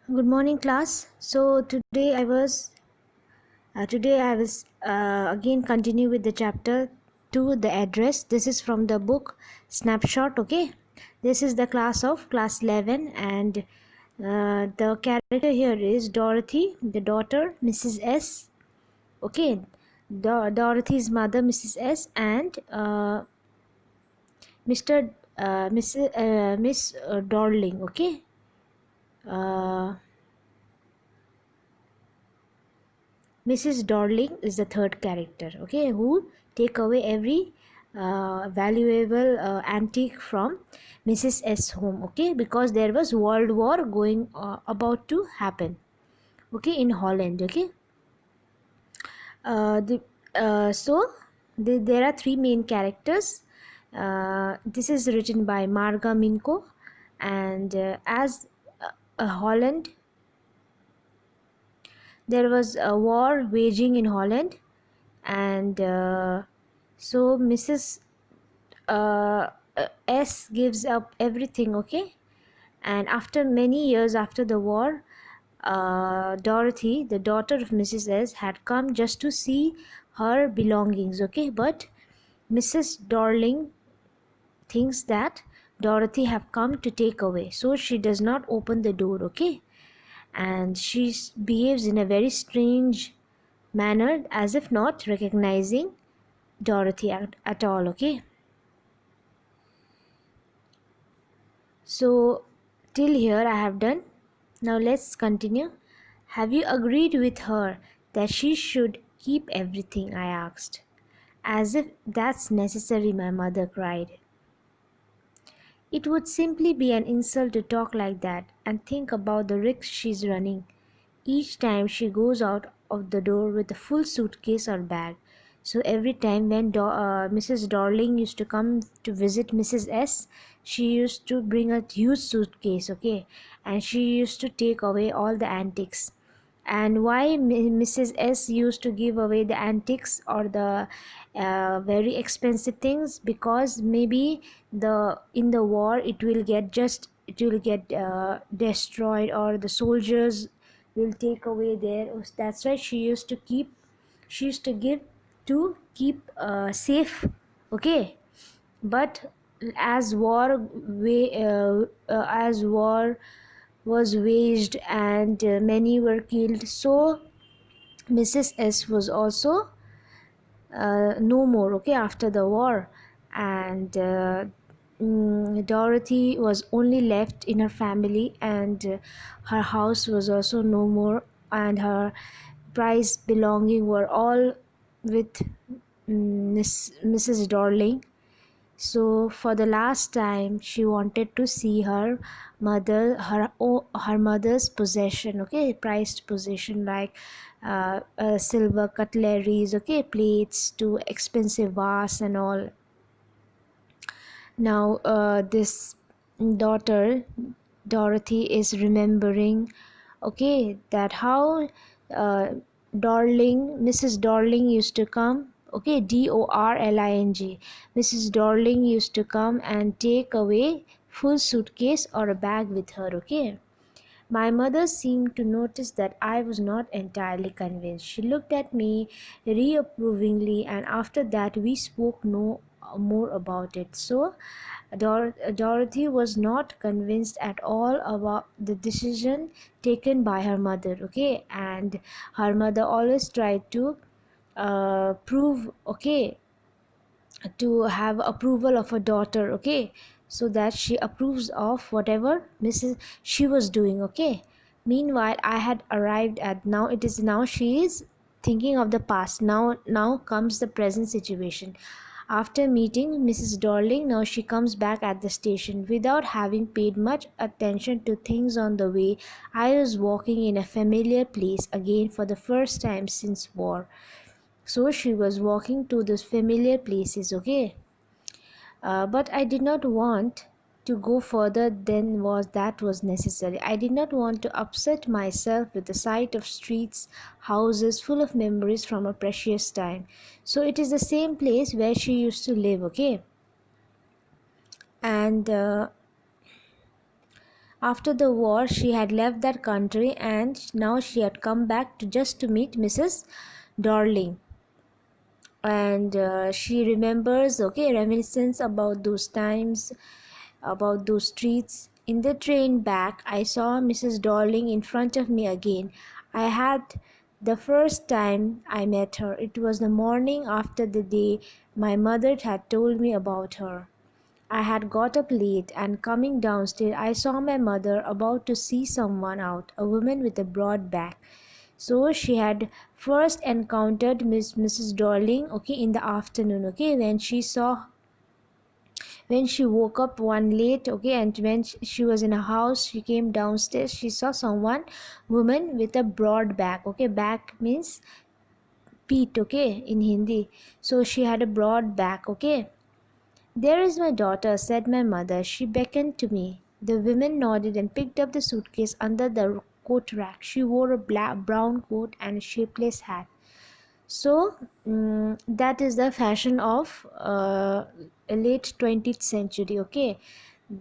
Good morning, class. So today I was again continue with the chapter 2, the address. This is from the book Snapshot. Okay, this is the class 11, and the character here is Dorothy, the daughter, Mrs. S. Okay, Dorothy's mother, Mrs. S, and Mr. Miss Darling. Okay. Uh, Mrs. Darling is the third character, okay, who take away every valuable antique from Mrs. S home, okay, because there was World War going about to happen, okay, in Holland, okay. The there are three main characters. This is written by Marga Minko, and as Holland, there was a war waging in Holland, and so Mrs. S gives up everything, okay, and after many years after the war, Dorothy, the daughter of Mrs. S, had come just to see her belongings, okay, but Mrs. Darling thinks that Dorothy have come to take away, so she does not open the door, okay, and she behaves in a very strange manner as if not recognizing Dorothy at all, okay. So till here I have done. Now let's continue. Have you agreed with her that she should keep everything? I asked. As if that's necessary, my mother cried. It would simply be an insult to talk like that, and think about the risk she's running each time she goes out of the door with a full suitcase or bag. So every time when Mrs. Darling used to come to visit Mrs. S, she used to bring a huge suitcase, okay, and she used to take away all the antiques. And why Mrs. S used to give away the antiques or the very expensive things? Because maybe the in the war it will get destroyed, or the soldiers will take away there. That's why she used to give to keep safe, okay. But as war was waged, and many were killed, so Mrs. S was also no more, okay, after the war. And Dorothy was only left in her family, and her house was also no more, and her prized belonging were all with Mrs. Darling. So for the last time she wanted to see her mother's possession, okay, prized possession, like silver cutleries, okay, plates, to expensive vase and all. Now this daughter Dorothy is remembering, okay, that how uh, Mrs. Darling used to come, okay, Dorling, Mrs. Darling used to come and take away full suitcase or a bag with her, okay. My mother seemed to notice that I was not entirely convinced. She looked at me reprovingly, and after that we spoke no more about it. So Dorothy was not convinced at all about the decision taken by her mother, okay, and her mother always tried to prove, okay, to have approval of her daughter, okay, so that she approves of whatever Mrs. she was doing, okay. Meanwhile I had arrived at now, it is now she is thinking of the past. Now comes the present situation. After meeting Mrs. Darling, now she comes back at the station. Without having paid much attention to things on the way, I was walking in a familiar place again for the first time since war. So she was walking to those familiar places, okay. But I did not want to go further than was necessary. I did not want to upset myself with the sight of streets, houses full of memories from a precious time. So it is the same place where she used to live, okay. And After the war, she had left that country, and now she had come back to just to meet Mrs. Darling. And she remembers, okay, reminiscence about those times, about those streets. In the train back, I saw Mrs. Darling in front of me again. I had the first time I met her. It was the morning after the day my mother had told me about her. I had got up late, and coming downstairs I saw my mother about to see someone out, a woman with a broad back. So she had first encountered Mrs. Darling, okay, in the afternoon, okay, when she woke up one late, okay, and when she was in a house, she came downstairs, she saw someone, woman with a broad back, okay, back means peat, okay, in Hindi. So she had a broad back, okay. "There is my daughter," said my mother. She beckoned to me. The woman nodded and picked up the suitcase under the coat rack. She wore a brown coat and a shapeless hat. So that is the fashion of late 20th century, okay.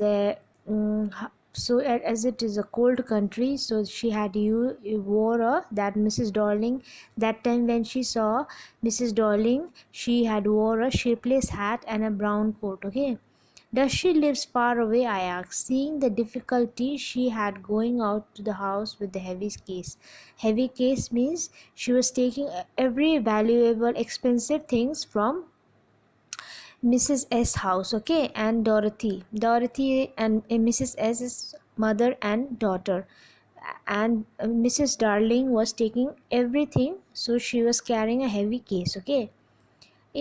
The so as it is a cold country, so she had wore that Mrs. Darling, that time when she saw Mrs. Darling, she had wore a shapeless hat and a brown coat, okay. "Does she lives far away?" I asked, seeing the difficulty she had going out to the house with the heavy case. Heavy case means she was taking every valuable, expensive things from Mrs. S house, okay, and Dorothy and Mrs. S's mother and daughter, and Mrs. Darling was taking everything, so she was carrying a heavy case, okay.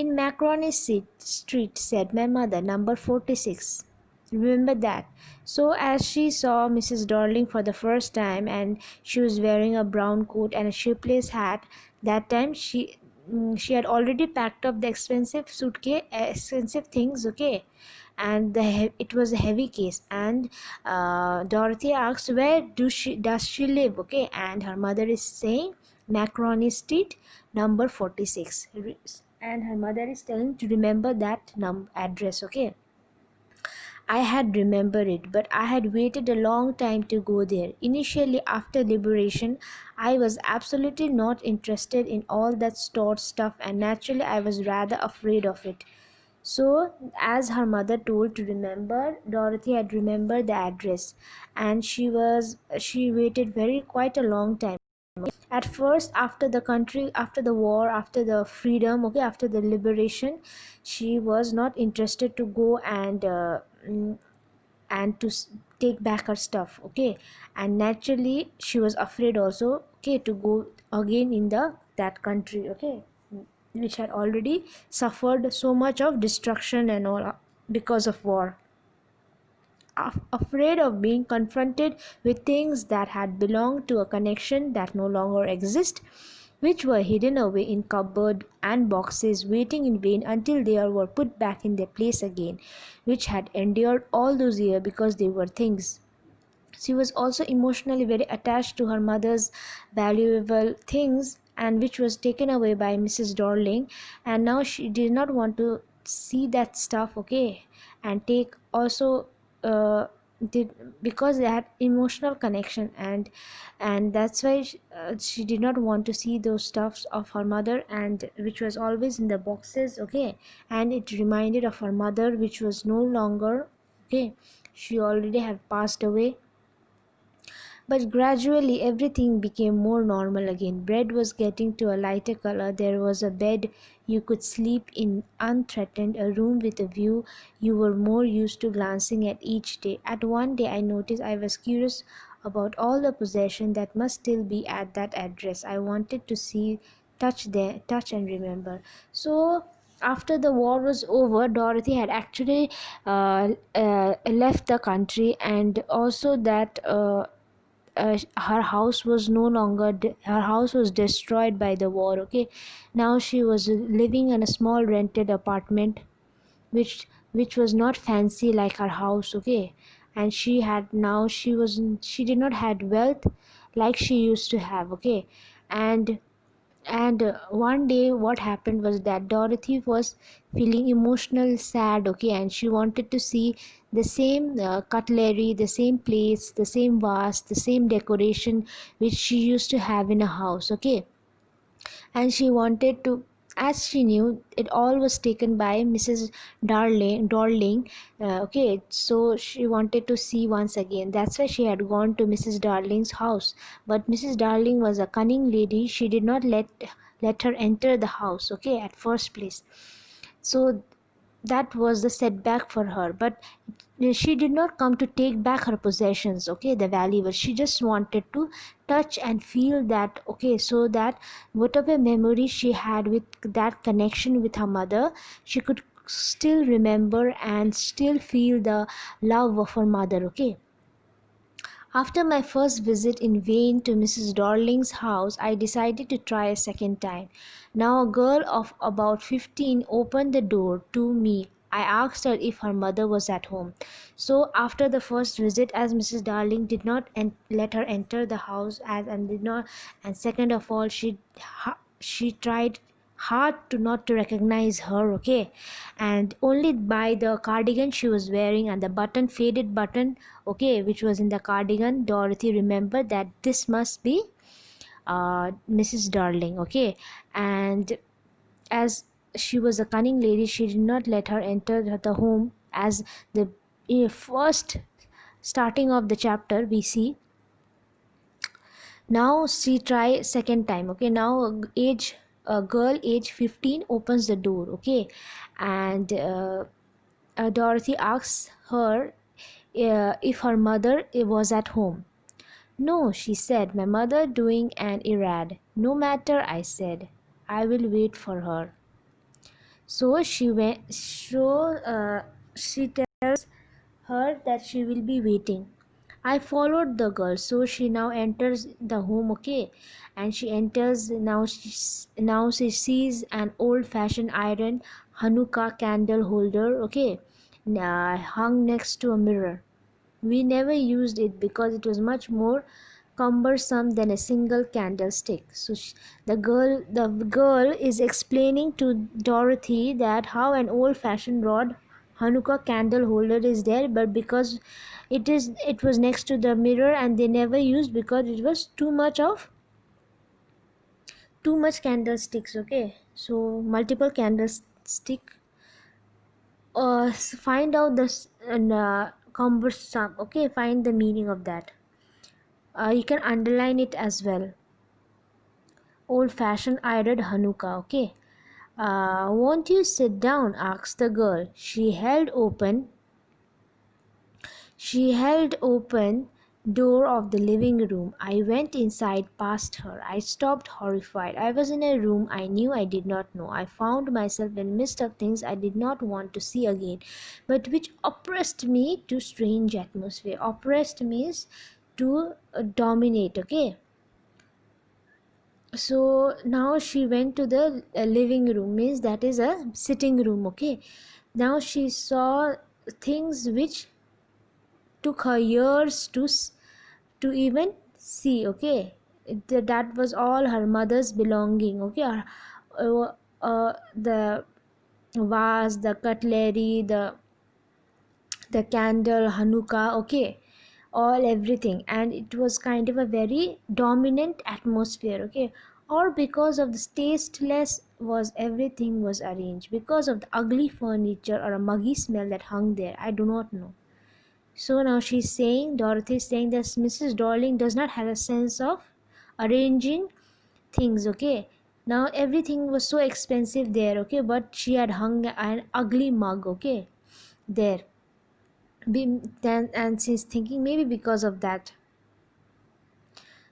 "In Macaroni Street," said my mother, "number 46. Remember that." So as she saw Mrs. Darling for the first time, and she was wearing a brown coat and a shapeless hat, that time she had already packed up the expensive things, okay, and it was a heavy case. And Dorothy asked, "Where does she live?" Okay, and her mother is saying, "Macaroni Street, number 46." And her mother is telling to remember that address, okay. I had remembered it, but I had waited a long time to go there. Initially, after liberation, I was absolutely not interested in all that stored stuff, and naturally I was rather afraid of it. So, as her mother told to remember, Dorothy had remembered the address, and she waited very quite a long time. At first, after the war, after the freedom, okay, after the liberation, she was not interested to go and to take back her stuff, okay. And naturally she was afraid also, okay, to go again in that country, okay, which had already suffered so much of destruction and all because of war. Afraid of being confronted with things that had belonged to a connection that no longer exists, which were hidden away in cupboard and boxes, waiting in vain until they were put back in their place again, which had endured all those years because they were things. She was also emotionally very attached to her mother's valuable things, and which was taken away by Mrs. Darling, and now she did not want to see that stuff, okay, and take also did because they had emotional connection, and that's why she did not want to see those stuffs of her mother, and which was always in the boxes, okay, and it reminded of her mother, which was no longer, okay, she already had passed away. But gradually everything became more normal again. Bread was getting to a lighter color. There was a bed you could sleep in unthreatened, a room with a view you were more used to glancing at each day. At one day I noticed I was curious about all the possessions that must still be at that address. I wanted to see, touch and remember. So after the war was over, Dorothy had actually left the country, and also that her house was no longer her house was destroyed by the war, okay. Now she was living in a small rented apartment, which was not fancy like her house, okay. And she did not had wealth like she used to have, okay. And And one day what happened was that Dorothy was feeling emotional sad, okay, and she wanted to see the same cutlery, the same plates, the same vase, the same decoration which she used to have in a house, okay. And she wanted to, as she knew it all was taken by Mrs. Darling, okay, so she wanted to see once again. That's why she had gone to Mrs. Darling's house. But Mrs. Darling was a cunning lady. She did not let her enter the house, okay, at first place. So that was the setback for her. But she did not come to take back her possessions, okay, the valuables. She just wanted to touch and feel that, okay, so that whatever memory she had with that connection with her mother, she could still remember and still feel the love of her mother, okay. After my first visit in vain to Mrs. Darling's house, I decided to try a second time. Now a girl of about 15 opened the door to me. I asked her if her mother was at home. So after the first visit, as Mrs. Darling did not let her enter the house, and did not, and second of all, she tried hard to not to recognize her, okay, and only by the cardigan she was wearing and the button, faded button, okay, which was in the cardigan, Dorothy remembered that this must be Mrs. Darling, okay. And as she was a cunning lady, she did not let her enter the home. As the first starting of the chapter we see, now she try second time, okay. Now a girl age 15 opens the door, okay, and Dorothy asks her if her mother was at home. No, she said, my mother doing an errand. No matter, I said, I will wait for her. So she went. She tells her that she will be waiting. I followed the girl, so she now enters the home, okay, and she enters now. She sees an old-fashioned iron Hanukkah candle holder, okay, hung next to a mirror. We never used it because it was much more cumbersome than a single candlestick. So the girl is explaining to Dorothy that how an old-fashioned rod Hanukkah candle holder is there, but because it was next to the mirror and they never used because it was too much candlesticks. Okay, so multiple candlestick. Find out this cumbersome. Okay, find the meaning of that. You can underline it as well. Old-fashioned iron Hanukkah. Okay. Won't you sit down? Asked the girl. She held open door of the living room. I went inside past her. I stopped horrified. I was in a room I knew I did not know. I found myself in midst of things I did not want to see again, but which oppressed me to strange atmosphere. Oppressed means to dominate, okay. So now she went to the living room, means that is a sitting room, okay. Now she saw things which took her years to even see, okay. That was all her mother's belonging, okay. The vase, the cutlery, the candle, Hanukkah, okay, all everything, and it was kind of a very dominant atmosphere, okay. Or because of the tasteless was everything was arranged, because of the ugly furniture or a muggy smell that hung there, I do not know. So now Dorothy is saying that Mrs. Darling does not have a sense of arranging things, okay. Now everything was so expensive there, okay, but she had hung an ugly mug, okay, there. And she's thinking maybe because of that.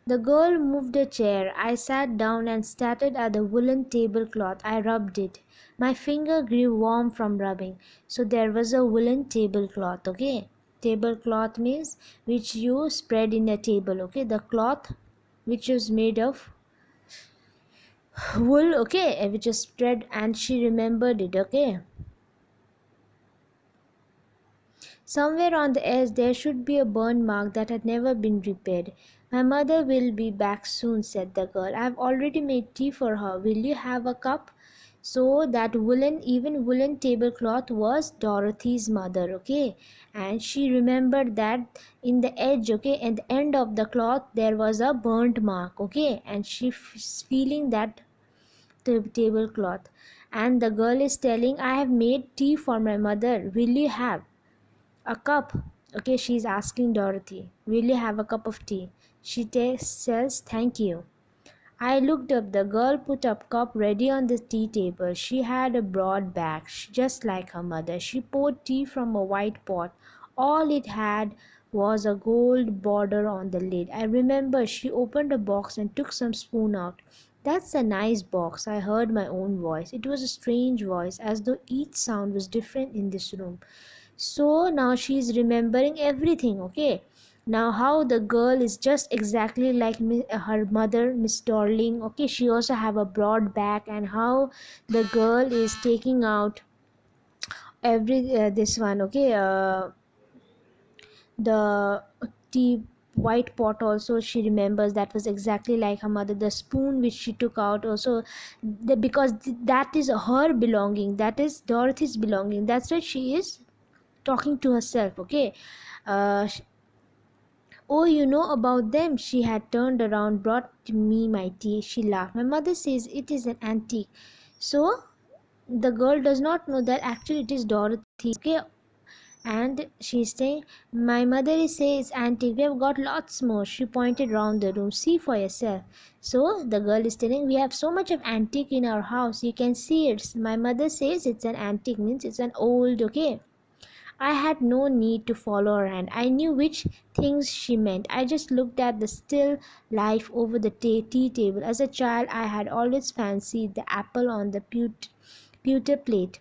The girl moved a chair. I sat down and started at the woolen tablecloth. I rubbed it. My finger grew warm from rubbing. So there was a woolen tablecloth, okay. Tablecloth means which you spread in a table, okay. The cloth which is made of wool, okay, which is spread, and she remembered it, okay. Somewhere on the edge there should be a burn mark that had never been repaired. My mother will be back soon, said the girl. I have already made tea for her. Will you have a cup? So that woolen tablecloth was Dorothy's mother, okay? And she remembered that in the edge, okay, at the end of the cloth there was a burnt mark, okay? And she's feeling that tablecloth. And the girl is telling, I have made tea for my mother. Will you have a cup? Okay, she's asking Dorothy, will you have a cup of tea? Says, thank you. I looked up. The girl put up cup ready on the tea table. She had a broad back, just like her mother. She poured tea from a white pot. All it had was a gold border on the lid. I remember she opened a box and took some spoon out. That's a nice box. I heard my own voice. It was a strange voice, as though each sound was different in this room. So now she's remembering everything, okay? Now how the girl is just exactly like her mother, Miss Darling, okay? She also have a broad back, and how the girl is taking out every this one, okay? The tea white pot also, she remembers that was exactly like her mother. The spoon which she took out also, because that is her belonging, that is Dorothy's belonging. That's why she is talking to herself, okay? uh, oh, you know about them. She had turned around, brought me my tea. She laughed. My mother says it is an antique. So the girl does not know that actually it is Dorothy, okay? And she's saying, my mother is saying it's antique. We have got lots more. She pointed round the room. See for yourself. So the girl is telling, we have so much of antique in our house. You can see it. My mother says it's an antique, means it's an old, okay? I had no need to follow her hand. I knew which things she meant. I just looked at the still life over the tea table. As a child, I had always fancied the apple on the pewter plate.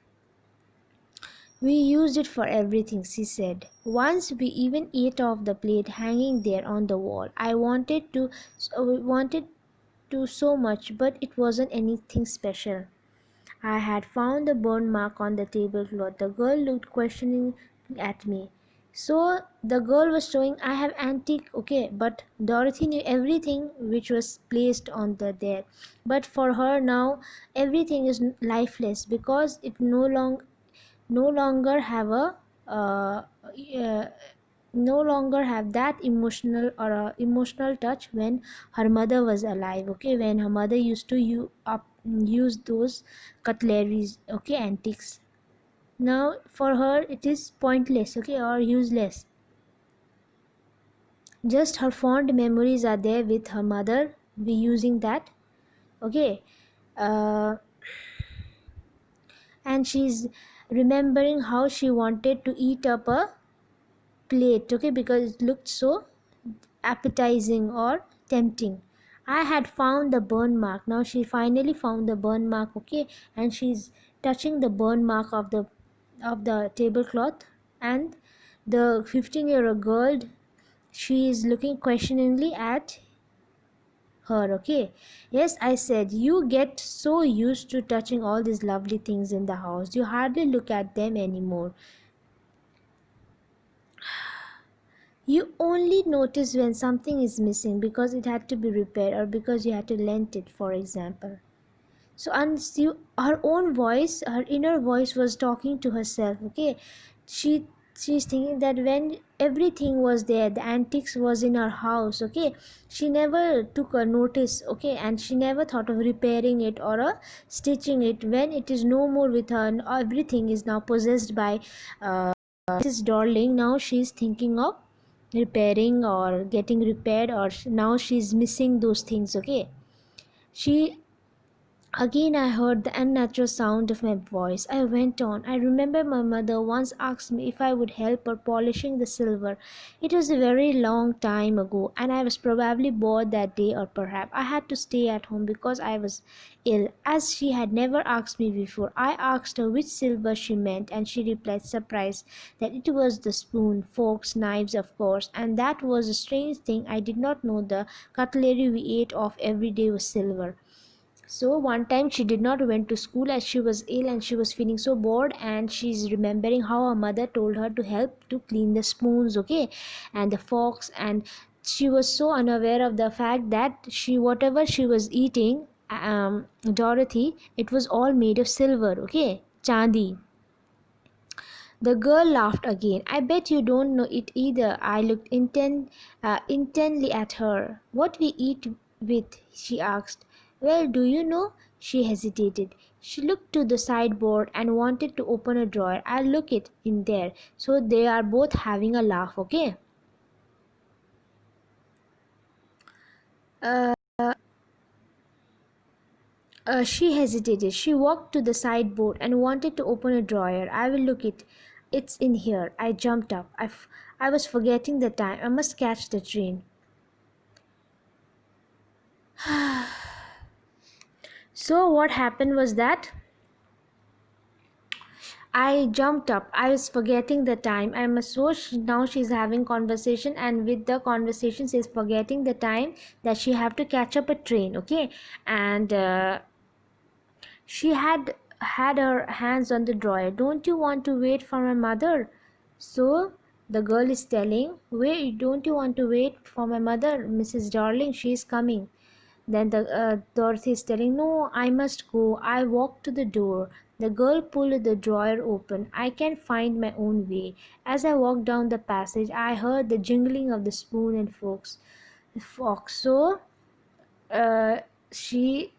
We used it for everything, she said. Once we even ate off the plate hanging there on the wall. I wanted to so much, but it wasn't anything special. I had found the burn mark on the tablecloth. The girl looked questioning at me. So the girl was showing, I have antique, okay, but Dorothy knew everything which was placed on the there. But for her now, everything is lifeless, because it no longer have a uh, uh, no longer have that emotional or emotional touch when her mother was alive, okay? When her mother used to use those cutleries, okay, antiques. Now for her it is pointless, okay, or useless. Just her fond memories are there with her mother, we using that, okay? uh, and she's remembering how she wanted to eat up a plate, okay, because it looked so appetizing or tempting. I had found the burn mark. Now she finally found the burn mark, okay, and she's touching the burn mark of the tablecloth. And the 15-year-old girl, she is looking questioningly at her, okay? Yes, I said, you get so used to touching all these lovely things in the house, you hardly look at them anymore. You only notice when something is missing because it had to be repaired or because you had to lend it, for example. So, her own voice, her inner voice was talking to herself, okay? She she's thinking that when everything was there, the antiques was in her house, okay? She never took a notice, okay? And she never thought of repairing it or stitching it. When it is no more with her and everything is now possessed by Mrs. Darling, now she's thinking of repairing or getting repaired, or now she's missing those things, okay? She Again I heard the unnatural sound of my voice. I went on. I remember my mother once asked me if I would help her polishing the silver. It was a very long time ago, and I was probably bored that day, or perhaps I had to stay at home because I was ill. As she had never asked me before, I asked her which silver she meant, and she replied, surprised, that it was the spoon, forks, knives, of course, and that was a strange thing. I did not know the cutlery we ate of every day was silver. So one time she did not went to school as she was ill and she was feeling so bored, and she's remembering how her mother told her to help to clean the spoons, okay, and the forks, and she was so unaware of the fact that whatever she was eating, Dorothy, it was all made of silver, okay, chandi. The girl laughed again. I bet you don't know it either. I looked intently at her. What we eat with? She asked. Well, do you know? She hesitated. She looked to the sideboard and wanted to open a drawer. I'll look it in there. So they are both having a laugh, okay? Uh, she hesitated. She walked to the sideboard and wanted to open a drawer. I will look it. It's in here. I jumped up. I was forgetting the time. I must catch the train. So what happened was that I jumped up. I was forgetting the time. Now she's having conversation, and with the conversation she's forgetting the time that she have to catch up a train. Okay, and she had her hands on the drawer. Don't you want to wait for my mother? So the girl is telling, wait, don't you want to wait for my mother, Mrs. Darling? She is coming. Then the Dorothy is telling, no, I must go. I walked to the door. The girl pulled the drawer open. I can find my own way. As I walked down the passage, I heard the jingling of the spoon and forks. So uh, she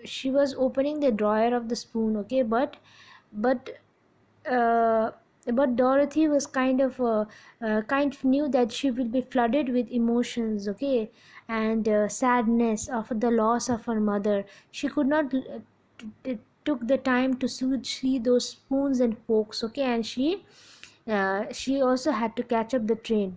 she was opening the drawer of the spoon, okay, but uh, but Dorothy was kind of knew that she will be flooded with emotions, okay, and sadness of the loss of her mother. She could not took the time to see those spoons and forks, okay, and she also had to catch up the train.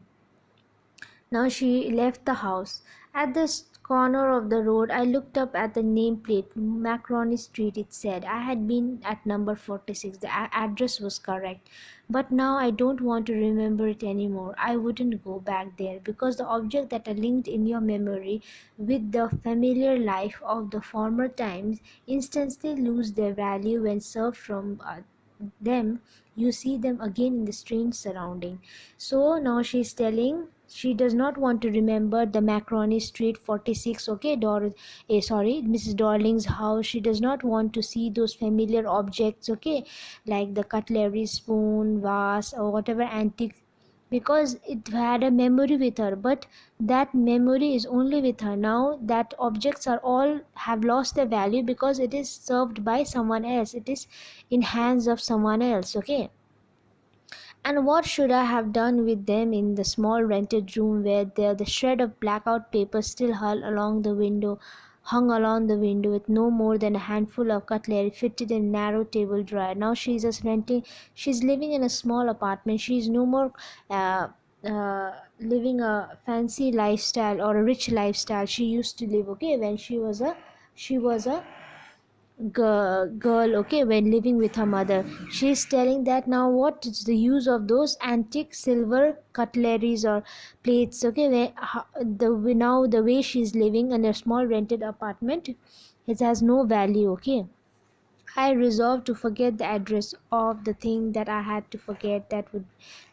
Now she left the house. At the corner of the road, I looked up at the nameplate, Macaroni Street, it said. I had been at number 46. The address was correct. But now I don't want to remember it anymore. I wouldn't go back there because the objects that are linked in your memory with the familiar life of the former times instantly lose their value when served from them. You see them again in the strange surrounding. So now she's telling she does not want to remember the Macaroni Street 46, okay, Mrs. Darling's house. She does not want to see those familiar objects, okay, like the cutlery, spoon, vase, or whatever antique, because it had a memory with her, but that memory is only with her now. That objects are all have lost their value because it is served by someone else, it is in hands of someone else, okay. And what should I have done with them in the small rented room where there the shred of blackout paper still hung along the window with no more than a handful of cutlery fitted in a narrow table drawer. Now she's living in a small apartment. She's no more living a fancy lifestyle or a rich lifestyle she used to live, okay, when she was a girl, okay, when living with her mother. She's telling that now what is the use of those antique silver cutleries or plates, okay, now the way she's living in a small rented apartment, it has no value, okay. I resolved to forget the address of the thing that I had to forget. That would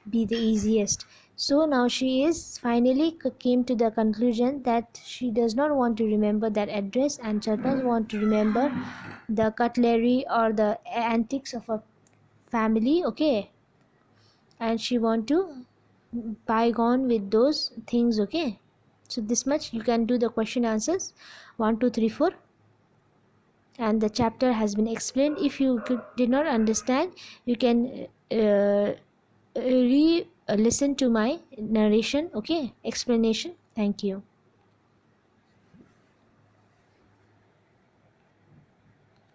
be the easiest. So now she is finally came to the conclusion that she does not want to remember that address and does not want to remember the cutlery or the antiques of a family, okay, and she want to bygone with those things, okay. So this much you can do the question answers 1 2 3 4, and the chapter has been explained. If you did not understand, you can re listen to my narration, okay, explanation. Thank you.